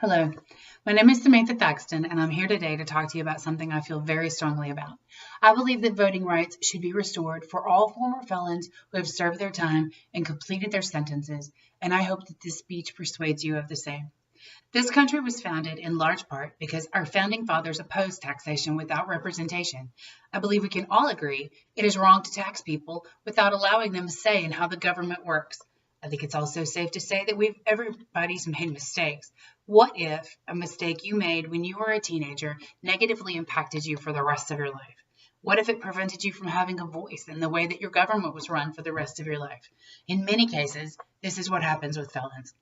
Hello, my name is Samantha Thackston, and I'm here today to talk to you about something I feel very strongly about. I believe that voting rights should be restored for all former felons who have served their time and completed their sentences, and I hope that this speech persuades you of the same. This country was founded in large part because our founding fathers opposed taxation without representation. I believe we can all agree it is wrong to tax people without allowing them a say in how the government works. I think it's also safe to say that everybody's made mistakes. What if a mistake you made when you were a teenager negatively impacted you for the rest of your life? What if it prevented you from having a voice in the way that your government was run for the rest of your life? In many cases, this is what happens with felons.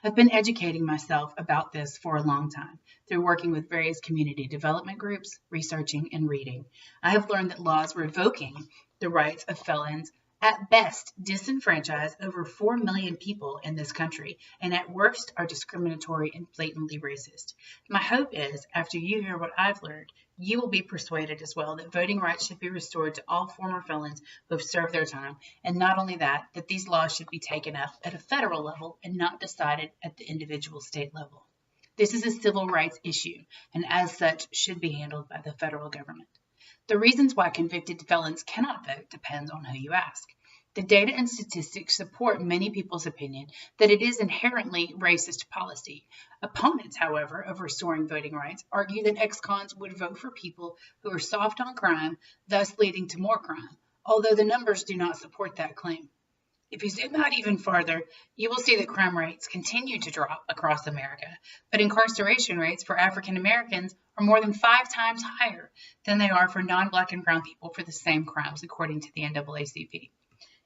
I've been educating myself about this for a long time through working with various community development groups, researching, and reading. I have learned that laws revoking the rights of felons at best disenfranchise over 4 million people in this country, and at worst are discriminatory and blatantly racist. My hope is, after you hear what I've learned, you will be persuaded as well that voting rights should be restored to all former felons who have served their time, and not only that, that these laws should be taken up at a federal level and not decided at the individual state level. This is a civil rights issue, and as such should be handled by the federal government. The reasons why convicted felons cannot vote depends on who you ask. The data and statistics support many people's opinion that it is inherently racist policy. Opponents, however, of restoring voting rights argue that ex-cons would vote for people who are soft on crime, thus leading to more crime, although the numbers do not support that claim. If you zoom out even farther, you will see that crime rates continue to drop across America, but incarceration rates for African Americans are more than 5 times higher than they are for non-Black and brown people for the same crimes, according to the NAACP.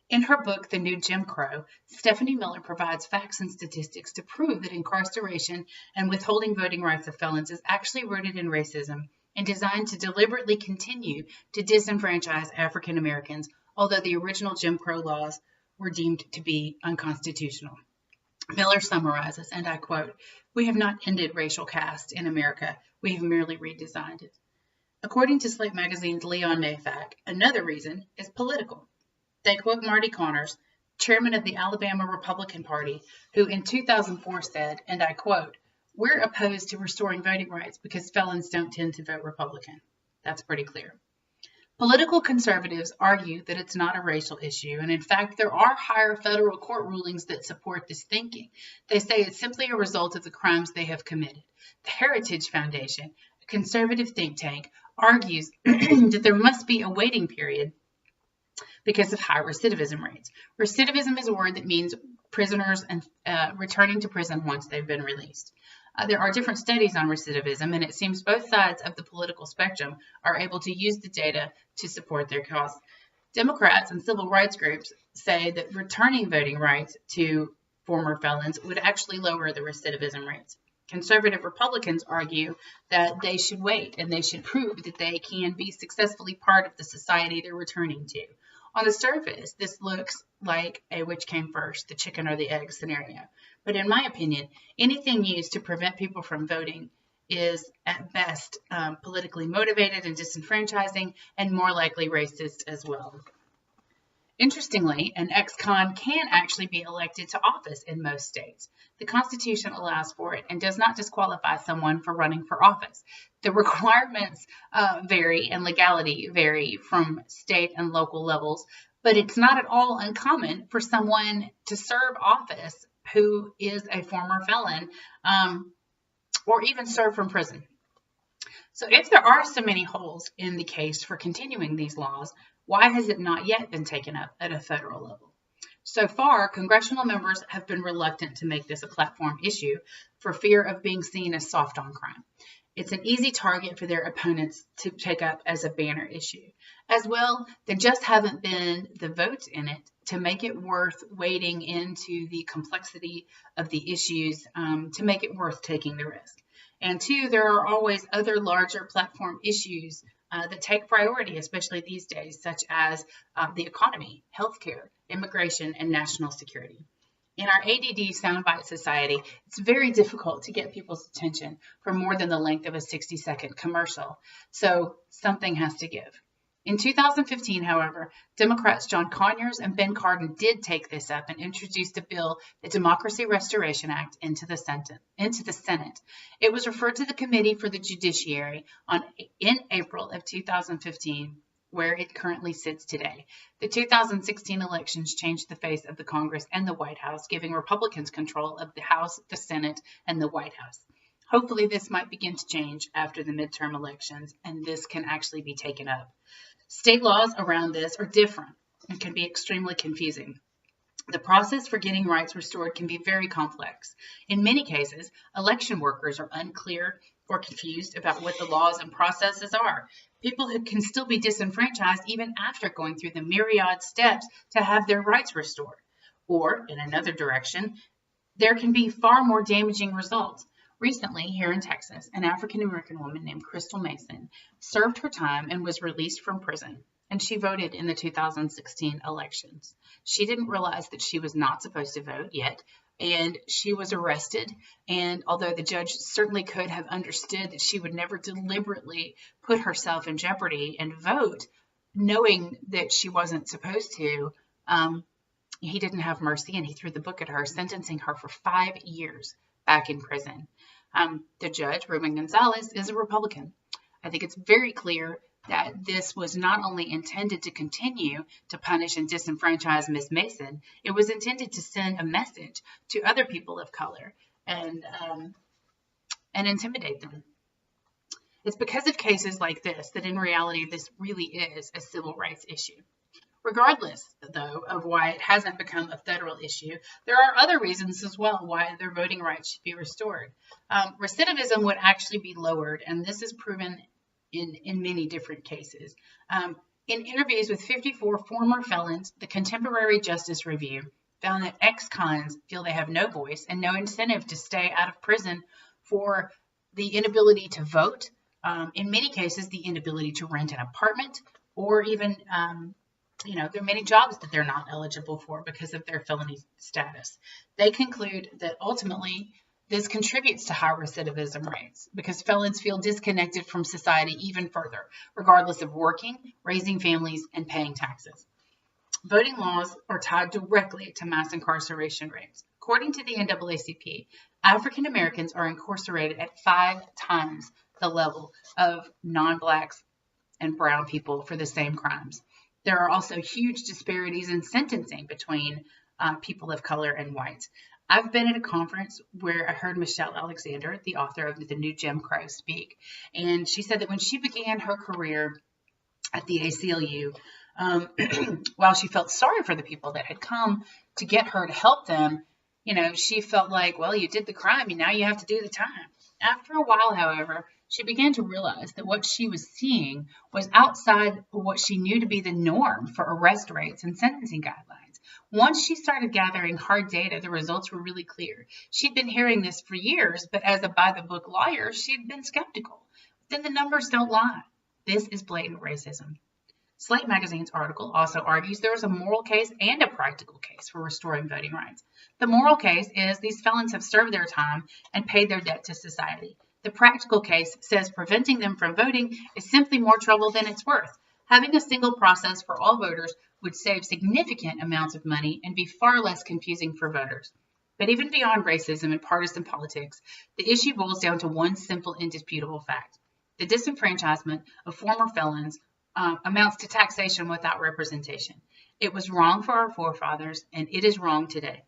In her book, The New Jim Crow, Stephanie Miller provides facts and statistics to prove that incarceration and withholding voting rights of felons is actually rooted in racism and designed to deliberately continue to disenfranchise African Americans, although the original Jim Crow laws were deemed to be unconstitutional. Miller summarizes, and I quote, "We have not ended racial caste in America. We have merely redesigned it." According to Slate Magazine's Leon Neyfakh, another reason is political. They quote Marty Connors, chairman of the Alabama Republican Party, who in 2004 said, and I quote, "We're opposed to restoring voting rights because felons don't tend to vote Republican." That's pretty clear. Political conservatives argue that it's not a racial issue, and in fact, there are higher federal court rulings that support this thinking. They say it's simply a result of the crimes they have committed. The Heritage Foundation, a conservative think tank, argues that there must be a waiting period because of high recidivism rates. Recidivism is a word that means prisoners and returning to prison once they've been released. There are different studies on recidivism, and it seems both sides of the political spectrum are able to use the data to support their cause. Democrats and civil rights groups say that returning voting rights to former felons would actually lower the recidivism rates. Conservative Republicans argue that they should wait and they should prove that they can be successfully part of the society they're returning to. On the surface, this looks like a which came first, the chicken or the egg scenario. But in my opinion, anything used to prevent people from voting is at best politically motivated and disenfranchising, and more likely racist as well. Interestingly, an ex-con can actually be elected to office in most states. The Constitution allows for it and does not disqualify someone for running for office. The requirements vary and legality vary from state and local levels, but it's not at all uncommon for someone to serve office who is a former felon or even serve from prison. So if there are so many holes in the case for continuing these laws, why has it not yet been taken up at a federal level? So far, congressional members have been reluctant to make this a platform issue for fear of being seen as soft on crime. It's an easy target for their opponents to take up as a banner issue. As well, there just haven't been the votes in it to make it worth wading into the complexity of the issues to make it worth taking the risk. And two, there are always other larger platform issues that take priority, especially these days, such as the economy, healthcare, immigration, and national security. In our ADD soundbite society, it's very difficult to get people's attention for more than the length of a 60-second commercial, so something has to give. In 2015, however, Democrats John Conyers and Ben Cardin did take this up and introduced a bill, the Democracy Restoration Act, into the Senate. It was referred to the Committee for the Judiciary in April of 2015, where it currently sits today. The 2016 elections changed the face of the Congress and the White House, giving Republicans control of the House, the Senate, and the White House. Hopefully, this might begin to change after the midterm elections, and this can actually be taken up. State laws around this are different and can be extremely confusing. The process for getting rights restored can be very complex. In many cases, election workers are unclear or confused about what the laws and processes are. People who can still be disenfranchised even after going through the myriad steps to have their rights restored. Or, in another direction, there can be far more damaging results. Recently, here in Texas, an African-American woman named Crystal Mason served her time and was released from prison, and she voted in the 2016 elections. She didn't realize that she was not supposed to vote yet, and she was arrested, and although the judge certainly could have understood that she would never deliberately put herself in jeopardy and vote, knowing that she wasn't supposed to, he didn't have mercy, and he threw the book at her, sentencing her for 5 years back in prison. The judge, Ruben Gonzalez, is a Republican. I think it's very clear that this was not only intended to continue to punish and disenfranchise Ms. Mason, it was intended to send a message to other people of color and intimidate them. It's because of cases like this that in reality this really is a civil rights issue. Regardless, though, of why it hasn't become a federal issue, there are other reasons as well why their voting rights should be restored. Recidivism would actually be lowered, and this is proven in many different cases. In interviews with 54 former felons, the Contemporary Justice Review found that ex-cons feel they have no voice and no incentive to stay out of prison for the inability to vote, in many cases the inability to rent an apartment, or even there are many jobs that they're not eligible for because of their felony status. They conclude that ultimately this contributes to high recidivism rates because felons feel disconnected from society even further, regardless of working, raising families, and paying taxes. Voting laws are tied directly to mass incarceration rates. According to the NAACP, African Americans are incarcerated at 5 times the level of non-blacks and brown people for the same crimes. There are also huge disparities in sentencing between people of color and whites. I've been at a conference where I heard Michelle Alexander, the author of The New Jim Crow, speak, and she said that when she began her career at the ACLU, while she felt sorry for the people that had come to get her to help them, she felt like, well, you did the crime, and now you have to do the time. After a while, however, she began to realize that what she was seeing was outside what she knew to be the norm for arrest rates and sentencing guidelines. Once she started gathering hard data, the results were really clear. She'd been hearing this for years, but as a by-the-book lawyer, she'd been skeptical. Then the numbers don't lie. This is blatant racism. Slate Magazine's article also argues there is a moral case and a practical case for restoring voting rights. The moral case is these felons have served their time and paid their debt to society. The practical case says preventing them from voting is simply more trouble than it's worth. Having a single process for all voters would save significant amounts of money and be far less confusing for voters. But even beyond racism and partisan politics, the issue boils down to one simple, indisputable fact. The disenfranchisement of former felons amounts to taxation without representation. It was wrong for our forefathers, and it is wrong today.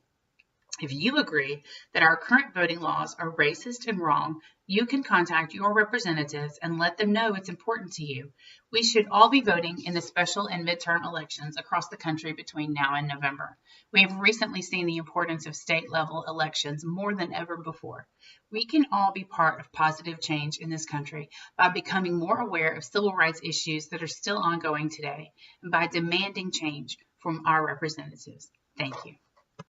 If you agree that our current voting laws are racist and wrong, you can contact your representatives and let them know it's important to you. We should all be voting in the special and midterm elections across the country between now and November. We have recently seen the importance of state-level elections more than ever before. We can all be part of positive change in this country by becoming more aware of civil rights issues that are still ongoing today and by demanding change from our representatives. Thank you.